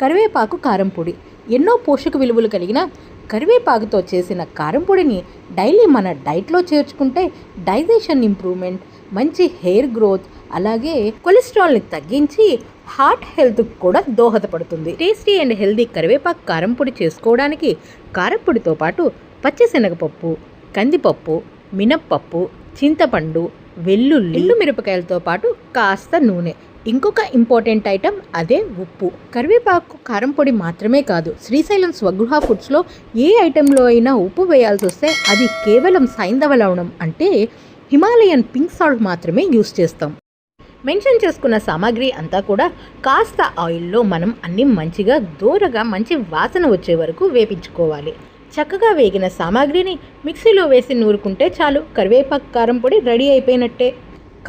కరివేపాకు కారం పొడి. ఎన్నో పోషక విలువలు కలిగిన కరివేపాకుతో చేసిన కారం పొడిని డైలీ మన డైట్లో చేర్చుకుంటే డైజెషన్ ఇంప్రూవ్మెంట్, మంచి హెయిర్ గ్రోత్, అలాగే కొలెస్ట్రాల్ని తగ్గించి హార్ట్ హెల్త్కి కూడా దోహదపడుతుంది. టేస్టీ అండ్ హెల్దీ కరివేపాకు కారం పొడి చేసుకోవడానికి కారపొడితో పాటు పచ్చిశనగపప్పు, కందిపప్పు, మినప్పప్పు, చింతపండు, వెల్లుల్లి, మిరపకాయలతో పాటు కాస్త నూనె, ఇంకొక ఇంపార్టెంట్ ఐటెం అదే ఉప్పు. కరివేపాకు కారం పొడి మాత్రమే కాదు, శ్రీశైలం స్వగృహ ఫుడ్స్లో ఏ ఐటెంలో అయినా ఉప్పు వేయాల్సి వస్తే అది కేవలం సైంధవ లవణం అంటే హిమాలయన్ పింక్ సాల్ట్ మాత్రమే యూస్ చేస్తాం. మెన్షన్ చేసుకున్న సామాగ్రి అంతా కూడా కాస్త ఆయిల్లో మనం అన్ని మంచిగా దూరగా మంచి వాసన వచ్చే వరకు వేపించుకోవాలి. చక్కగా వేగిన సామాగ్రిని మిక్సీలో వేసి నూరుకుంటే చాలు, కరివేపాకు కారం పొడి రెడీ అయిపోయినట్టే.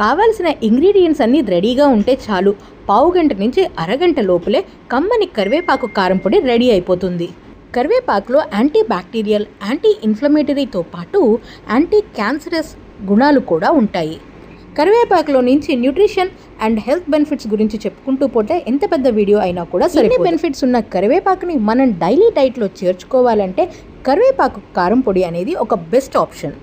కావాల్సిన ఇంగ్రీడియంట్స్ అన్నీ రెడీగా ఉంటే చాలు, పావుగంట నుంచి అరగంట లోపలే కమ్మని కరివేపాకు కారం పొడి రెడీ అయిపోతుంది. కరివేపాకులో యాంటీ బ్యాక్టీరియల్, యాంటీ ఇన్ఫ్లమేటరీతో పాటు యాంటీ క్యాన్సరస్ గుణాలు కూడా ఉంటాయి. కరివేపాకులో నుంచి న్యూట్రిషన్ అండ్ హెల్త్ బెనిఫిట్స్ గురించి చెప్పుకుంటూ పోతే ఎంత పెద్ద వీడియో అయినా కూడా సరిపోదు. బెనిఫిట్స్ ఉన్న కరివేపాకుని మనం డైలీ డైట్లో చేర్చుకోవాలంటే కరివేపాకు కారం పొడి అనేది ఒక best option.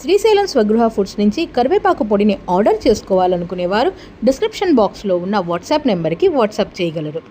Srisailam Swagruha foods నుంచి కరివేపాకు పొడిని ఆర్డర్ చేసుకోవాలనుకునేవారు డిస్క్రిప్షన్ బాక్స్లో ఉన్న వాట్సాప్ నెంబర్కి వాట్సాప్ చేయగలరు.